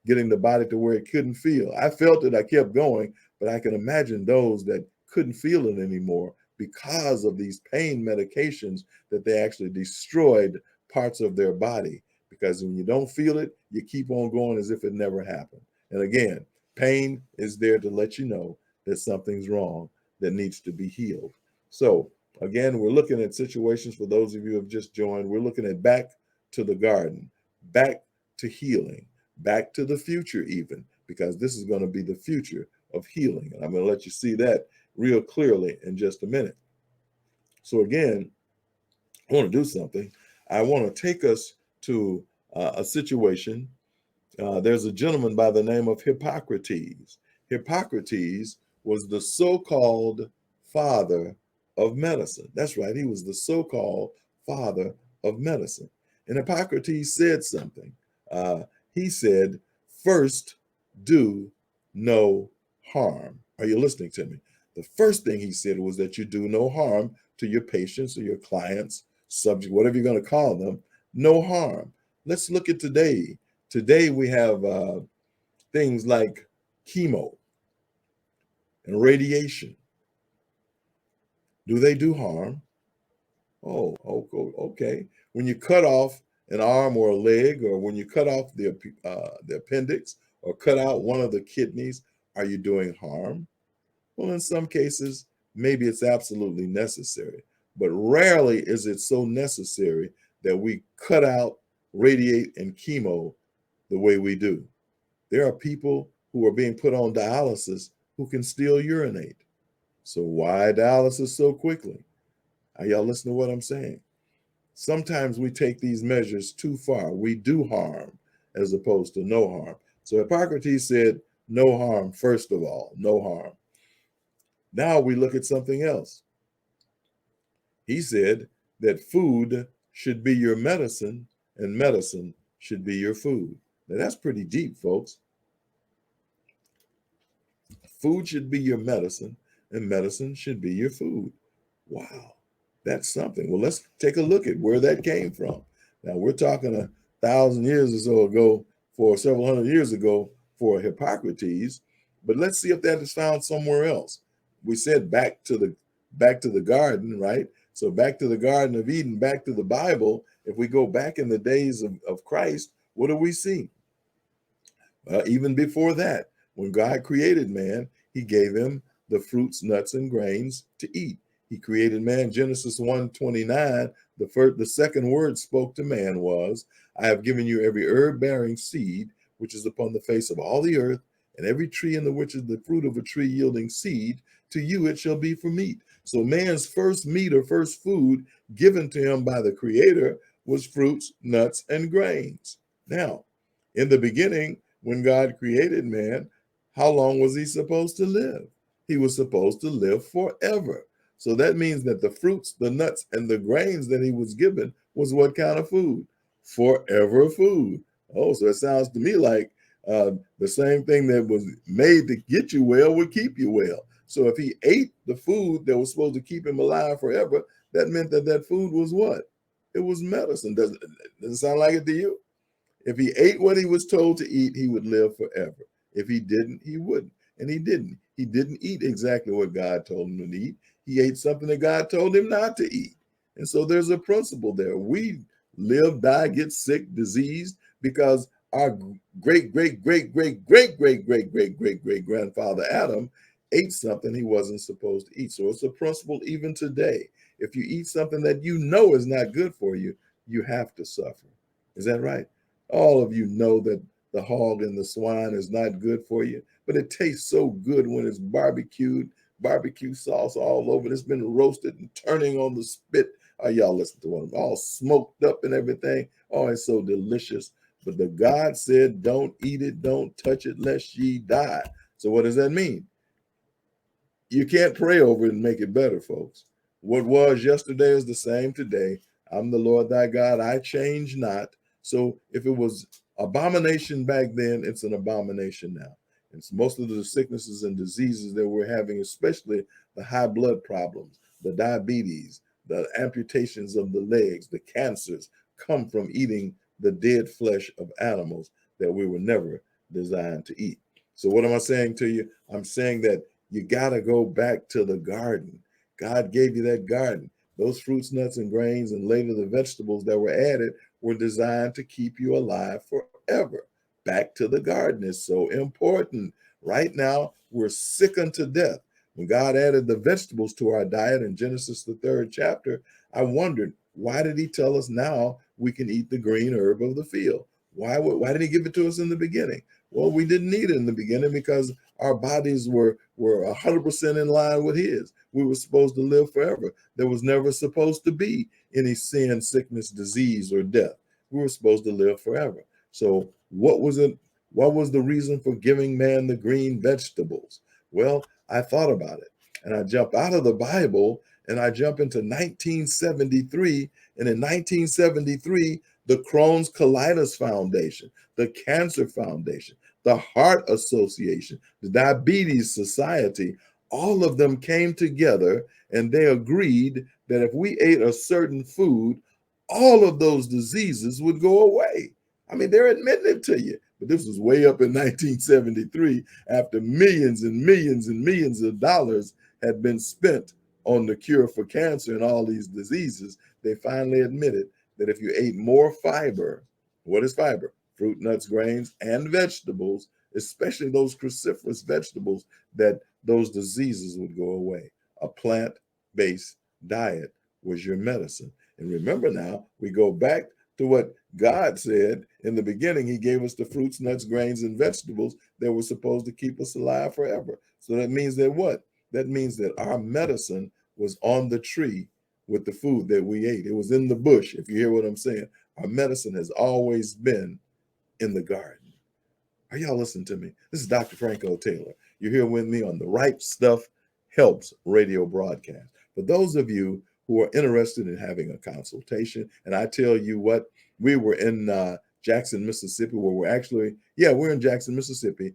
getting the body to where it couldn't feel. I felt it, I kept going, but I can imagine those that couldn't feel it anymore because of these pain medications that they actually destroyed parts of their body. Because when you don't feel it, you keep on going as if it never happened. And again, pain is there to let you know that something's wrong that needs to be healed. So again, we're looking at situations for those of you who have just joined. We're looking at back to the garden, back to healing, back to the future even, because this is going to be the future of healing. And I'm going to let you see that real clearly in just a minute. So again, I want to do something. I want to take us to a situation. There's a gentleman by the name of Hippocrates. Hippocrates was the so-called father of medicine. That's right, he was the so-called father of medicine. And Hippocrates said something. He said, first, do no harm. Are you listening to me? The first thing he said was that you do no harm to your patients or your clients, subject, whatever you're going to call them, no harm. Let's look at today. Today we have things like chemo and radiation. Do they do harm? Oh, okay. When you cut off an arm or a leg, or when you cut off the appendix, or cut out one of the kidneys, are you doing harm? Well, in some cases, maybe it's absolutely necessary, but rarely is it so necessary that we cut out, radiate, and chemo the way we do. There are people who are being put on dialysis who can still urinate. So why dialysis so quickly? Are y'all listening to what I'm saying? Sometimes we take these measures too far. We do harm as opposed to no harm. So Hippocrates said, no harm, first of all, no harm. Now we look at something else. He said that food should be your medicine and medicine should be your food. Now that's pretty deep, folks. Food should be your medicine, and medicine should be your food. Wow, that's something. Well, let's take a look at where that came from. Now, we're talking 1,000 years or so ago, for several hundred years ago, for Hippocrates, but let's see if that is found somewhere else. We said back to the garden, right? So back to the Garden of Eden, back to the Bible. If we go back in the days of Christ, what do we see? Even before that, when God created man, he gave him the fruits, nuts, and grains to eat. He created man. Genesis 1:29, the second word spoke to man was, I have given you every herb bearing seed, which is upon the face of all the earth, and every tree in the which is the fruit of a tree yielding seed, to you it shall be for meat. So man's first meat or first food given to him by the creator was fruits, nuts, and grains. Now, in the beginning, when God created man, how long was he supposed to live? He was supposed to live forever. So that means that the fruits, the nuts, and the grains that he was given was what kind of food? Forever food. Oh, so it sounds to me like the same thing that was made to get you well would keep you well. So if he ate the food that was supposed to keep him alive forever, that meant that that food was what? It was medicine. Doesn't it sound like it to you? If he ate what he was told to eat, he would live forever. If he didn't, he wouldn't. And he didn't. He didn't eat exactly what God told him to eat. He ate something that God told him not to eat. And so there's a principle there. We live, die, get sick, diseased because our great, great, great, great, great, great, great, great, great, great grandfather Adam ate something he wasn't supposed to eat. So it's a principle even today. If you eat something that you know is not good for you, you have to suffer. Is that right? All of you know that the hog and the swine is not good for you, but it tastes so good when it's barbecued, barbecue sauce all over. It's been roasted and turning on the spit. Oh, y'all listen to one, all smoked up and everything. Oh, it's so delicious. But the God said, don't eat it, don't touch it, lest ye die. So what does that mean? You can't pray over it and make it better, folks. What was yesterday is the same today. I'm the Lord thy God. I change not. So if it was abomination back then, it's an abomination now. It's most of the sicknesses and diseases that we're having, especially the high blood problems, the diabetes, the amputations of the legs, the cancers, come from eating the dead flesh of animals that we were never designed to eat. So what am I saying to you? I'm saying that you got to go back to the garden. God gave you that garden. Those fruits, nuts, and grains, and later the vegetables that were added were designed to keep you alive forever. Back to the garden is so important. Right now, we're sick unto death. When God added the vegetables to our diet in Genesis, the 3rd chapter, I wondered, why did he tell us now we can eat the green herb of the field? Why did he give it to us in the beginning? Well, we didn't need it in the beginning because our bodies were 100% in line with his. We were supposed to live forever. There was never supposed to be any sin, sickness, disease, or death. We were supposed to live forever. So what was it? What was the reason for giving man the green vegetables? Well, I thought about it and I jump out of the Bible and I jump into 1973. And in 1973, the Crohn's Colitis Foundation, the Cancer Foundation, the Heart Association, the Diabetes Society, all of them came together and they agreed that if we ate a certain food, all of those diseases would go away. I mean, they're admitting it to you. But this was way up in 1973 after millions and millions and millions of dollars had been spent on the cure for cancer and all these diseases. They finally admitted that if you ate more fiber, what is fiber? Fruit, nuts, grains, and vegetables, especially those cruciferous vegetables, that those diseases would go away. A plant-based diet was your medicine. And remember now, we go back to what God said in the beginning. He gave us the fruits, nuts, grains, and vegetables that were supposed to keep us alive forever. So that means that what? That means that our medicine was on the tree with the food that we ate. It was in the bush, if you hear what I'm saying. Our medicine has always been in the garden. Are y'all listening to me? This is Dr. Franco Taylor. You're here with me on the Right Stuff Helps radio broadcast. For those of you who are interested in having a consultation, and I tell you what, we were in Jackson, Mississippi, where we're in Jackson, Mississippi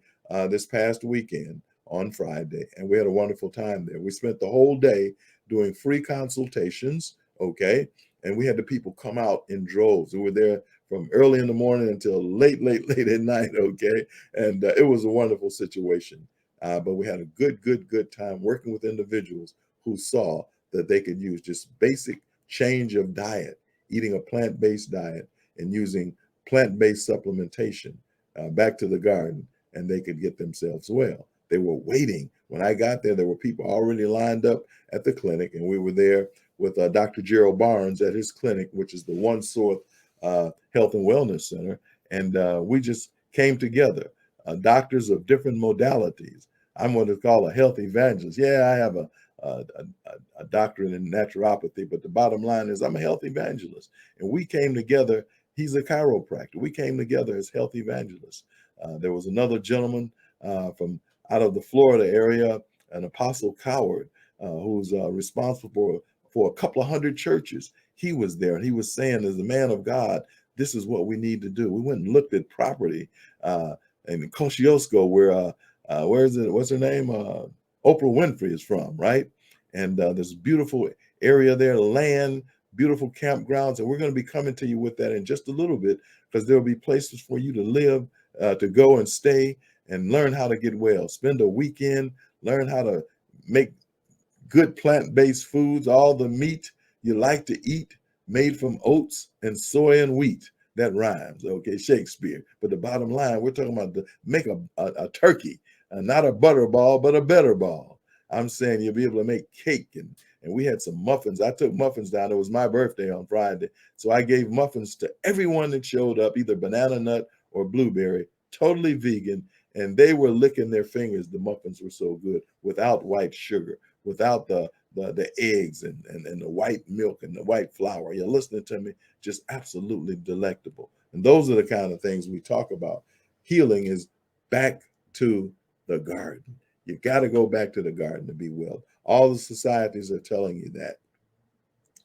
this past weekend on Friday, and we had a wonderful time there. We spent the whole day doing free consultations, okay? And we had the people come out in droves. We were there from early in the morning until late, late, late at night, okay? And it was a wonderful situation. But we had a good time working with individuals who saw that they could use just basic change of diet, eating a plant-based diet and using plant-based supplementation back to the garden, and they could get themselves well. They were waiting. When I got there were people already lined up at the clinic, and we were there with Dr. Gerald Barnes at his clinic, which is the One Source Health and Wellness Center. And we just came together, doctors of different modalities. I'm what is called a health evangelist. Yeah, I have a doctorate in naturopathy, but the bottom line is I'm a health evangelist. And we came together. He's a chiropractor. We came together as health evangelists. There was another gentleman from out of the Florida area, an Apostle Coward, who's responsible for a couple of hundred churches. He was there and he was saying, as a man of God, this is what we need to do. We went and looked at property in Kosciuszko, where is it? What's her name? Oprah Winfrey is from, right? And there's a beautiful area there, land, beautiful campgrounds. And we're going to be coming to you with that in just a little bit, because there will be places for you to live, to go and stay and learn how to get well. Spend a weekend, learn how to make good plant-based foods, all the meat you like to eat, made from oats and soy and wheat. That rhymes, okay, Shakespeare. But the bottom line, we're talking about make a turkey, not a butter ball, but a better ball. I'm saying you'll be able to make cake, and we had some muffins. I took muffins down. It was my birthday on Friday, so I gave muffins to everyone that showed up, either banana nut or blueberry, totally vegan, and they were licking their fingers. The muffins were so good, without white sugar, without the eggs and the white milk and the white flour. You're listening to me? Just absolutely delectable. And those are the kind of things we talk about. Healing is back to the garden. You got to go back to the garden to be well. All the societies are telling you that.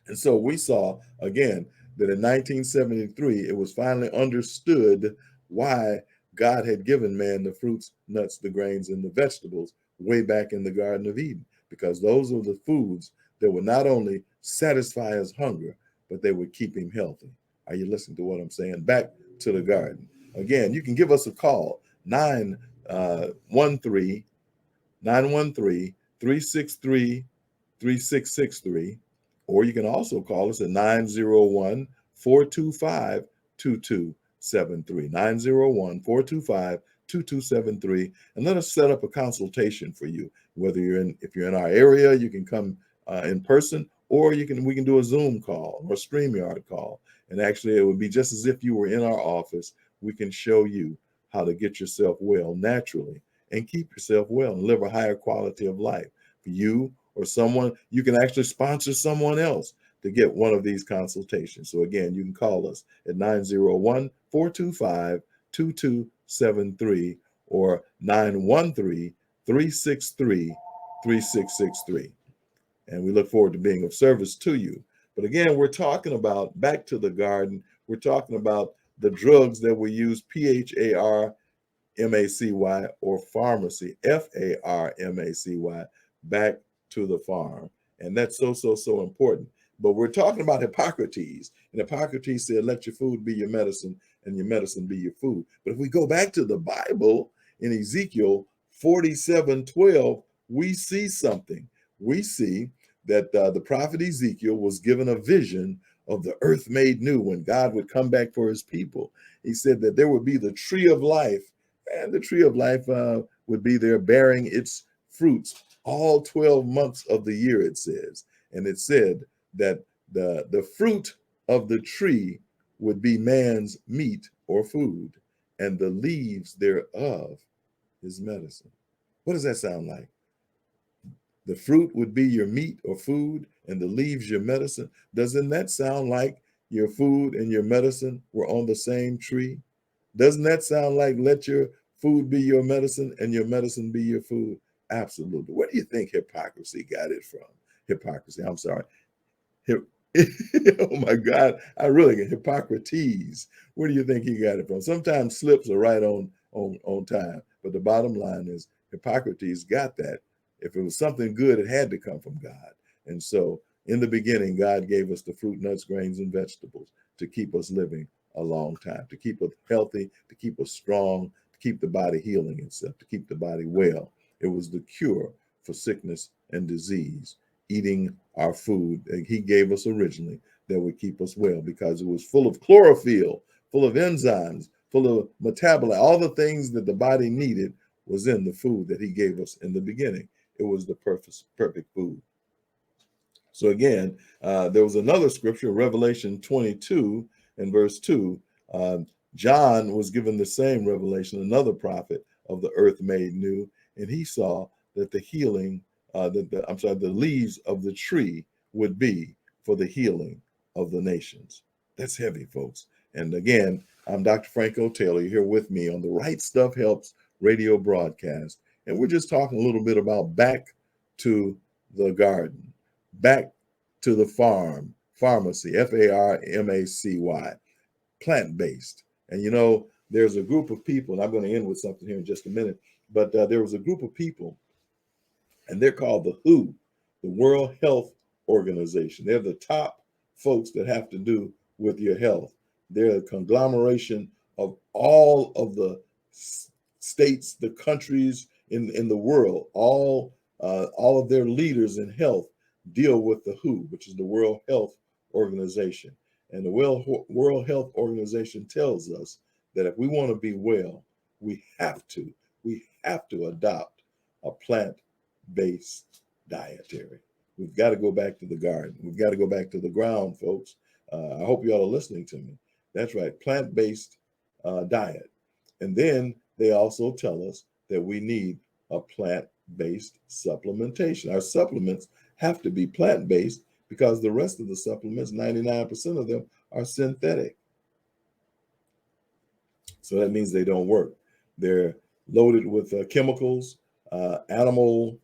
And so we saw, again, that in 1973, it was finally understood why God had given man the fruits, nuts, the grains, and the vegetables way back in the Garden of Eden, because those are the foods that would not only satisfy his hunger, but they would keep him healthy. Are you listening to what I'm saying? Back to the garden. Again, you can give us a call, 913 913 363 3663, or you can also call us at 901 425 2273. 901 425 2273, and let us set up a consultation for you. Whether if you're in our area, you can come in person, or we can do a Zoom call or a StreamYard call. And actually, it would be just as if you were in our office. We can show you how to get yourself well naturally and keep yourself well and live a higher quality of life for you or someone. You can actually sponsor someone else to get one of these consultations. So again, you can call us at 901 425 2273 or 913 363 3663. And we look forward to being of service to you. But again, we're talking about back to the garden. We're talking about the drugs that we use, PHARMACY, or pharmacy, FARMACY, back to the farm. And that's so important. But we're talking about Hippocrates. And Hippocrates said, let your food be your medicine and your medicine be your food. But if we go back to the Bible in Ezekiel 47:12, we see something. We see that the prophet Ezekiel was given a vision of the earth made new when God would come back for his people. He said that there would be the tree of life, and the tree of life would be there bearing its fruits all 12 months of the year, it says. And it said that the fruit of the tree would be man's meat or food, and the leaves thereof is medicine. What does that sound like? The fruit would be your meat or food, and the leaves your medicine. Doesn't that sound like your food and your medicine were on the same tree? Doesn't that sound like let your food be your medicine and your medicine be your food? Absolutely. Where do you think hypocrisy got it from? Hypocrisy, I'm sorry. Oh my God, I really get Hippocrates. Where do you think he got it from? Sometimes slips are right on time, but the bottom line is Hippocrates got that. If it was something good, it had to come from God. And so in the beginning, God gave us the fruit, nuts, grains, and vegetables to keep us living a long time, to keep us healthy, to keep us strong, to keep the body healing itself, to keep the body well. It was the cure for sickness and disease, eating our food that he gave us originally that would keep us well, because it was full of chlorophyll, full of enzymes, full of metabolite. All the things that the body needed was in the food that he gave us in the beginning. It was the perfect food. So again, there was another scripture, Revelation 22 and verse 2. John was given the same revelation, another prophet of the earth made new, and he saw that the healing, the leaves of the tree would be for the healing of the nations. That's heavy, folks. And again, I'm Dr. Franco Taylor. You're here with me on the Right Stuff Helps radio broadcast. And we're just talking a little bit about back to the garden, back to the farm, pharmacy, FARMACY, plant-based. And you know, there's a group of people, and I'm going to end with something here in just a minute, but there was a group of people, and they're called the WHO, the World Health Organization. They're the top folks that have to do with your health. They're a conglomeration of all of the states, the countries in the world, all of their leaders in health deal with the WHO, which is the World Health Organization. And the World Health Organization tells us that if we want to be well, we have to adopt a plant-based dietary. We've got to go back to the garden. We've got to go back to the ground, folks. I hope you all are listening to me. That's right, plant-based diet. And then they also tell us that we need a plant-based supplementation. Our supplements have to be plant-based because the rest of the supplements, 99% of them, are synthetic. So that means they don't work. They're loaded with chemicals, animal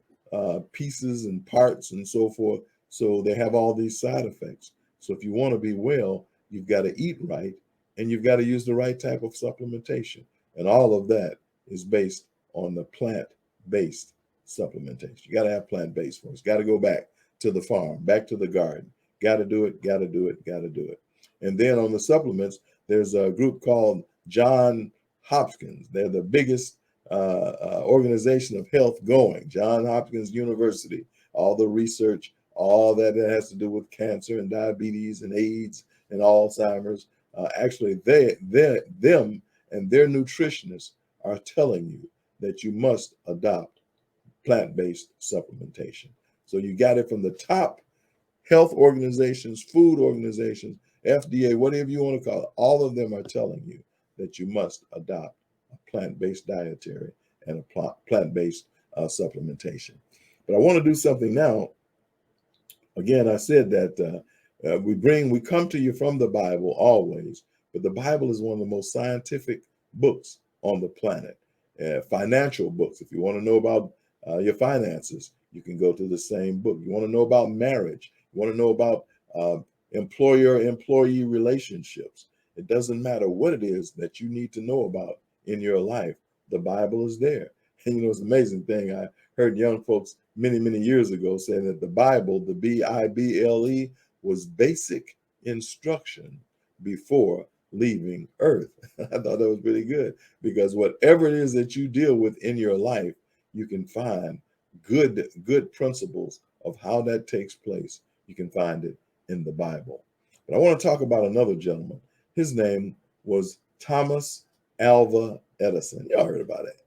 pieces and parts and so forth. So they have all these side effects. So if you want to be well, you've got to eat right and you've got to use the right type of supplementation. And all of that is based on the plant-based supplementation. You got to have plant-based folks. Got to go back to the farm, back to the garden. Got to do it, got to do it, got to do it. And then on the supplements, there's a group called Johns Hopkins. They're the biggest organization of health going. Johns Hopkins University, all the research, all that has to do with cancer and diabetes and AIDS and Alzheimer's. Actually, them and their nutritionists are telling you that you must adopt plant-based supplementation. So you got it from the top health organizations, food organizations, FDA, whatever you want to call it. All of them are telling you that you must adopt a plant-based dietary and a plant-based supplementation. But I want to do something now. Again, I said that we come to you from the Bible always, but the Bible is one of the most scientific books on the planet. Financial books, if you want to know about your finances, you can go to the same book. You want to know about marriage, you want to know about employer-employee relationships. It doesn't matter what it is that you need to know about in your life. The Bible is there. And it's an amazing thing. I heard young folks many, many years ago saying that the Bible, the Bible, was basic instruction before leaving earth. I thought that was pretty good because whatever it is that you deal with in your life, you can find good principles of how that takes place. You can find it in the Bible. But I want to talk about another gentleman. His name was Thomas Alva Edison. Y'all heard about it.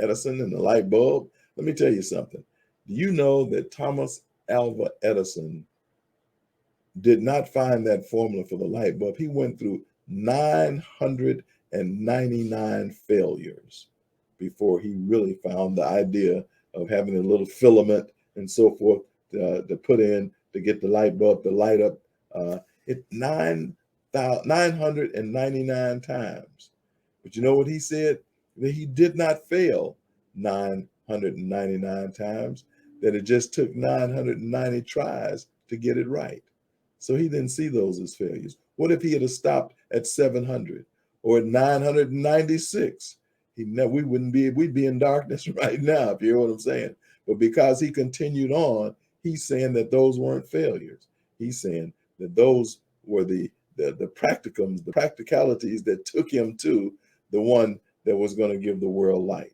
Edison and the light bulb. Let me tell you something. Do you know that Thomas Alva Edison did not find that formula for the light bulb? He went through 999 failures before he really found the idea of having a little filament and so forth to put in to get the light bulb to light up. 999 times. But you know what he said? That he did not fail 999 times, that it just took 990 tries to get it right. So he didn't see those as failures. What if he had stopped at 700 or at 996? We'd be in darkness right now, if you hear what I'm saying. But because he continued on, he's saying that those weren't failures. He's saying that those were the practicums, the practicalities that took him to the one that was going to give the world light.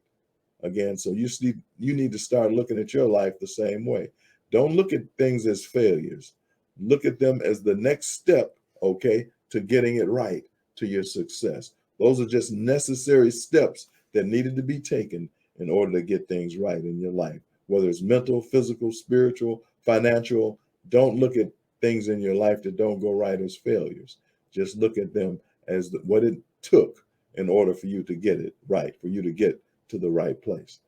Again, so you need to start looking at your life the same way. Don't look at things as failures. Look at them as the next step, okay, to getting it right, to your success. Those are just necessary steps that needed to be taken in order to get things right in your life, whether it's mental, physical, spiritual, financial. Don't look at things in your life that don't go right as failures. Just look at them as what it took in order for you to get it right, for you to get to the right place.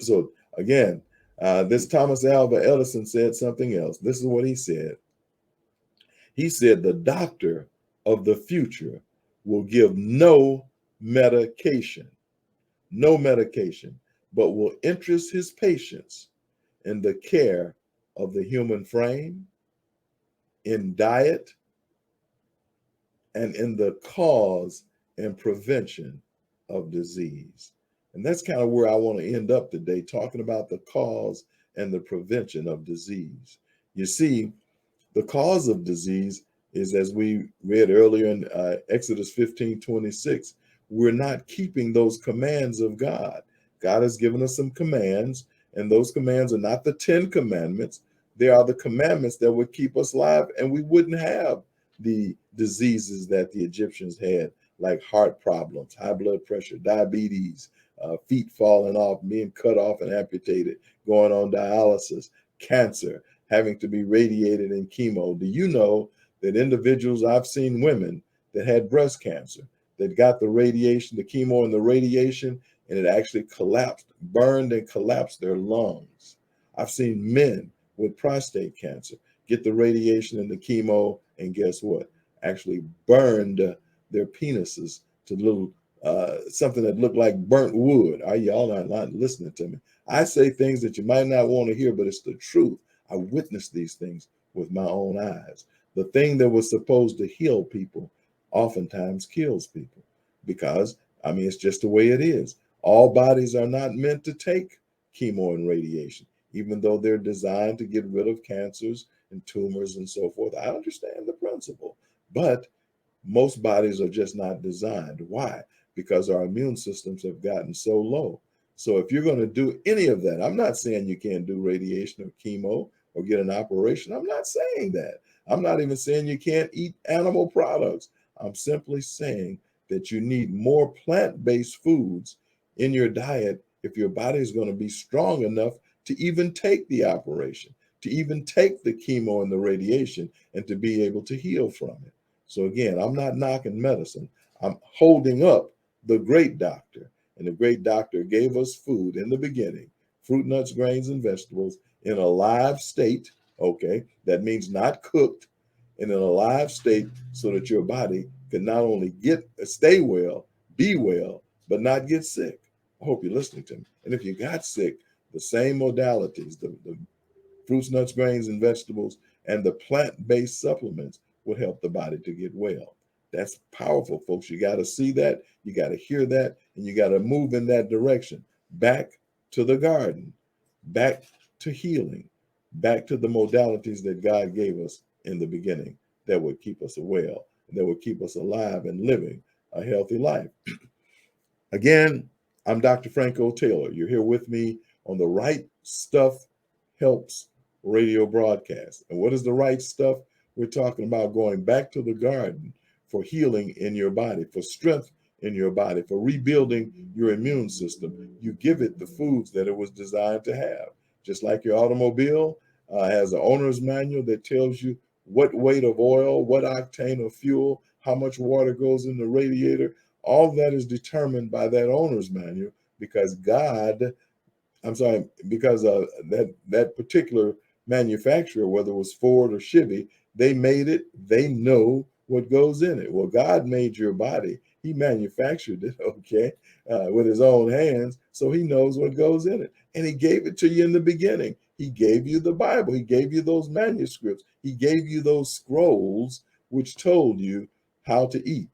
So again, this Thomas Alva Edison said something else. This is what he said. He said, the doctor of the future will give no medication, but will interest his patients in the care of the human frame, in diet, and in the cause and prevention of disease. And that's kind of where I want to end up today, talking about the cause and the prevention of disease. You see, the cause of disease is, as we read earlier in Exodus 15:26, we're not keeping those commands of God. God has given us some commands, and those commands are not the 10 commandments. They are the commandments that would keep us alive, and we wouldn't have the diseases that the Egyptians had, like heart problems, high blood pressure, diabetes, feet falling off, being cut off and amputated, going on dialysis, cancer, having to be radiated in chemo. Do you know that individuals, I've seen women that had breast cancer that got the radiation, the chemo and the radiation, and it actually collapsed, burned and collapsed their lungs. I've seen men with prostate cancer get the radiation and the chemo, and guess what? Actually burned their penises to little something that looked like burnt wood. Are y'all not listening to me? I say things that you might not want to hear, but it's the truth. I witnessed these things with my own eyes. The thing that was supposed to heal people oftentimes kills people because, I mean, it's just the way it is. All bodies are not meant to take chemo and radiation, even though they're designed to get rid of cancers and tumors and so forth. I understand the principle, but most bodies are just not designed. Why? Because our immune systems have gotten so low. So if you're going to do any of that, I'm not saying you can't do radiation or chemo or get an operation. I'm not saying that. I'm not even saying you can't eat animal products. I'm simply saying that you need more plant-based foods in your diet if your body is going to be strong enough to even take the operation, to even take the chemo and the radiation, and to be able to heal from it. So again, I'm not knocking medicine. I'm holding up the great doctor. And the great doctor gave us food in the beginning, fruit, nuts, grains, and vegetables in a live state. Okay, that means not cooked, in an alive state, so that your body can not only stay well, be well, but not get sick. I hope you're listening to me. And if you got sick, the same modalities, the fruits, nuts, grains, and vegetables, and the plant-based supplements will help the body to get well. That's powerful, folks. You got to see that, you got to hear that, and you got to move in that direction. Back to the garden, back to healing, back to the modalities that God gave us in the beginning that would keep us well, that would keep us alive and living a healthy life. Again, I'm Dr. Franco Taylor. You're here with me on the Right Stuff Helps radio broadcast. And what is the right stuff? We're talking about going back to the garden for healing in your body, for strength in your body, for rebuilding your immune system. You give it the foods that it was designed to have. Just like your automobile has an owner's manual that tells you what weight of oil, what octane of fuel, how much water goes in the radiator. All that is determined by that owner's manual because because that particular manufacturer, whether it was Ford or Chevy, they made it. They know what goes in it. Well, God made your body. He manufactured it, okay, with his own hands, so he knows what goes in it. And he gave it to you in the beginning. He gave you the Bible. He gave you those manuscripts. He gave you those scrolls which told you how to eat.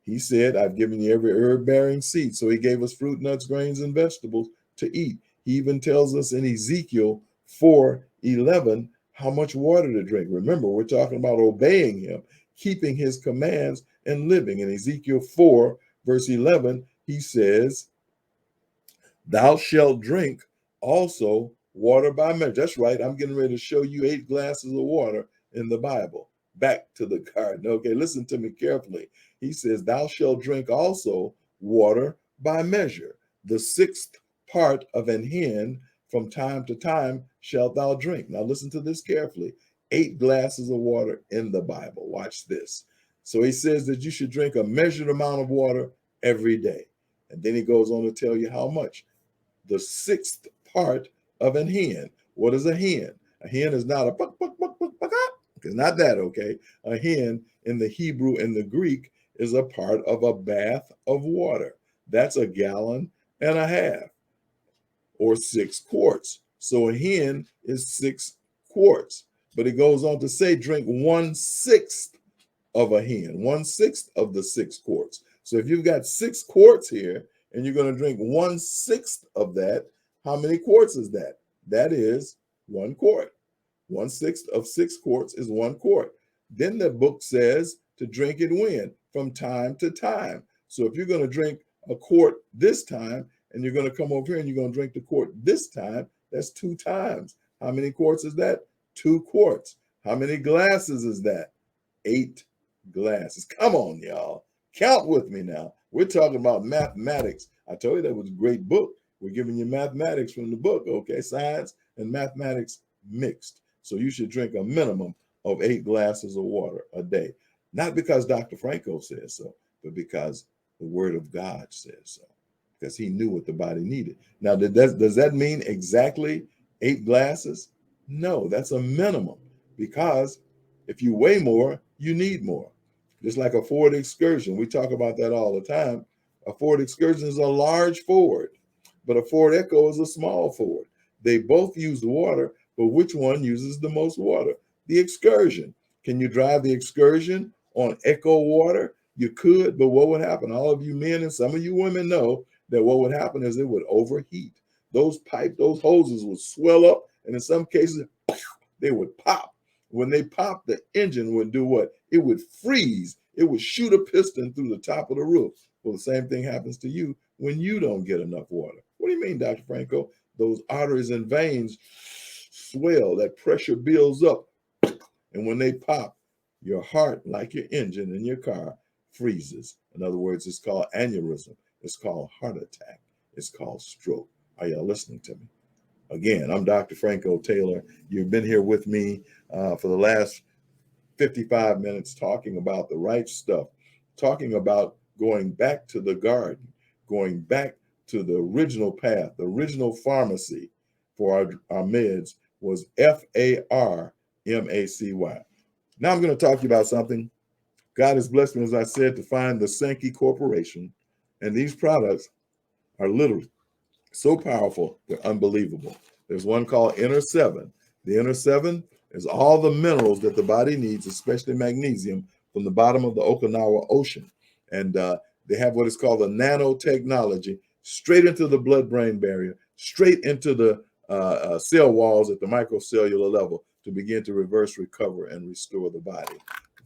He said, I've given you every herb bearing seed. So he gave us fruit, nuts, grains, and vegetables to eat. He even tells us in Ezekiel 4:11 how much water to drink. Remember, we're talking about obeying him, keeping his commands, and living. In Ezekiel 4, verse 11, he says, thou shalt drink also water by measure. That's right. I'm getting ready to show you 8 glasses of water in the Bible. Back to the garden. Okay, listen to me carefully. He says, thou shalt drink also water by measure. The 6th part of an hin from time to time shalt thou drink. Now listen to this carefully. 8 glasses of water in the Bible. Watch this. So he says that you should drink a measured amount of water every day. And then he goes on to tell you how much. The 6th part of an hen. What is a hen? A hen is not a buck, buck, buck, buck, buck, buck. It's not that, okay? A hen in the Hebrew and the Greek is a part of a bath of water. That's a gallon and a half or 6 quarts. So a hen is 6 quarts. But it goes on to say drink 1/6 of a hen, 1/6 of the 6 quarts. So if you've got 6 quarts here and you're going to drink 1/6 of that, how many quarts is that? That is 1 quart. 1/6 of 6 quarts is 1 quart. Then the book says to drink it when? From time to time. So if you're going to drink a quart this time, and you're going to come over here and you're going to drink the quart this time, that's 2 times. How many quarts is that? 2 quarts. How many glasses is that? 8 glasses. Come on, y'all. Count with me now. We're talking about mathematics. I told you that was a great book. We're giving you mathematics from the book, okay? Science and mathematics mixed. So you should drink a minimum of 8 glasses of water a day. Not because Dr. Franco says so, but because the Word of God says so. Because he knew what the body needed. Now, does that mean exactly 8 glasses? No, that's a minimum. Because if you weigh more, you need more. Just like a Ford Excursion. We talk about that all the time. A Ford Excursion is a large Ford, but a Ford Echo is a small Ford. They both use water, but which one uses the most water? The Excursion. Can you drive the Excursion on Echo water? You could, but what would happen? All of you men and some of you women know that what would happen is it would overheat. Those those hoses would swell up, and in some cases, they would pop. When they popped, the engine would do what? It would freeze. It would shoot a piston through the top of the roof. Well, the same thing happens to you when you don't get enough water. What do you mean, Dr. Franco? Those arteries and veins swell, that pressure builds up. And when they pop, your heart, like your engine in your car, freezes. In other words, it's called aneurysm. It's called heart attack. It's called stroke. Are y'all listening to me? Again, I'm Dr. Franco Taylor. You've been here with me for the last 55 minutes talking about the right stuff, talking about going back to the garden, going back to the original path. The original pharmacy for our meds was FARMACY. Now I'm going to talk to you about something. God has blessed me, as I said, to find the Sankey Corporation, and these products are literally so powerful, they're unbelievable. There's one called Inner 7. The Inner 7 is all the minerals that the body needs, especially magnesium, from the bottom of the Okinawa Ocean. And they have what is called the nanotechnology, straight into the blood-brain barrier, straight into the cell walls at the microcellular level to begin to reverse, recover, and restore the body.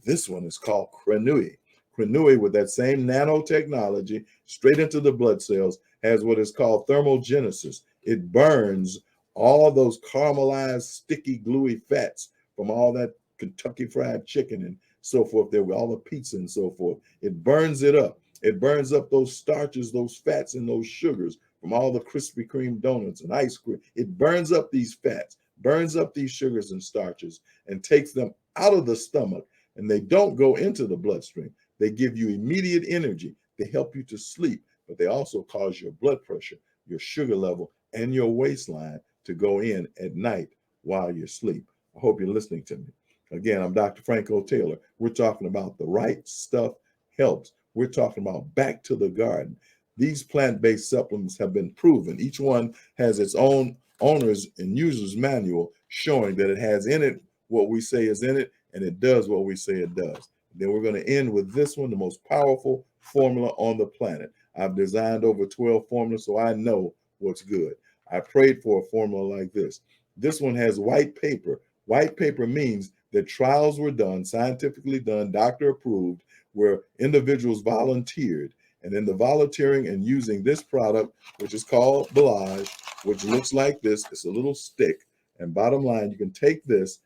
This one is called Crenui. Crenui, with that same nanotechnology, straight into the blood cells, has what is called thermogenesis. It burns all those caramelized, sticky, gluey fats from all that Kentucky Fried Chicken and so forth, there with all the pizza and so forth. It burns it up. It burns up those starches, those fats, and those sugars from all the Krispy Kreme donuts and ice cream. It burns up these fats, burns up these sugars and starches, and takes them out of the stomach, and they don't go into the bloodstream. They give you immediate energy. They help you to sleep, but they also cause your blood pressure, your sugar level, and your waistline to go in at night while you're asleep. I hope you're listening to me. Again, I'm Dr. Franco Taylor. We're talking about the right stuff helps. We're talking about back to the garden. These plant-based supplements have been proven. Each one has its own owner's and user's manual showing that it has in it what we say is in it, and it does what we say it does. Then we're going to end with this one, the most powerful formula on the planet. I've designed over 12 formulas, so I know what's good. I prayed for a formula like this. This one has white paper. White paper means that trials were done, scientifically done, doctor approved, where individuals volunteered. And in the volunteering and using this product, which is called Belage, which looks like this, it's a little stick. And bottom line, you can take this,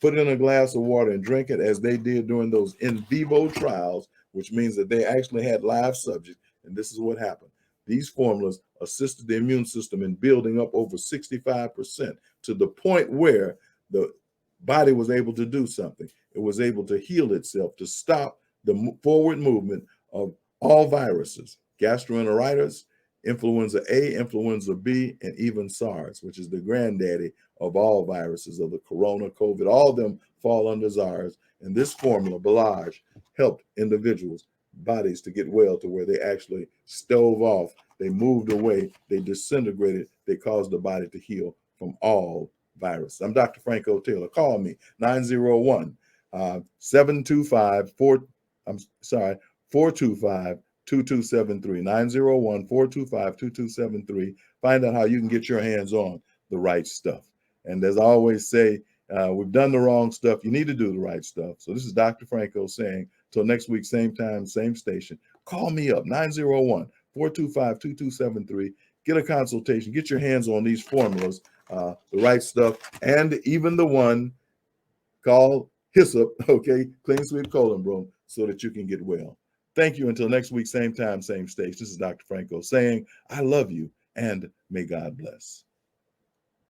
put it in a glass of water and drink it as they did during those in vivo trials, which means that they actually had live subjects. And this is what happened. These formulas assisted the immune system in building up over 65% to the point where the body was able to do something. It was able to heal itself, to stop the forward movement of all viruses, gastroenteritis, influenza A, influenza B, and even SARS, which is the granddaddy of all viruses, of the corona, COVID. All of them fall under SARS. And this formula, Belage, helped individuals, bodies to get well to where they actually stove off, they moved away, they disintegrated, they caused the body to heal from all virus. I'm Dr. Franco Taylor. Call me 901 725 425 2273, 901 425 2273. Find out how you can get your hands on the right stuff. And as I always say, We've done the wrong stuff. You need to do the right stuff. So this is Dr. Franco saying, till next week, same time, same station. Call me up, 901-425-2273. Get a consultation. Get your hands on these formulas, the right stuff, and even the one called Hyssop, okay, Clean Sweep Colon Broom, so that you can get well. Thank you. Until next week, same time, same station. This is Dr. Franco saying, I love you, and may God bless.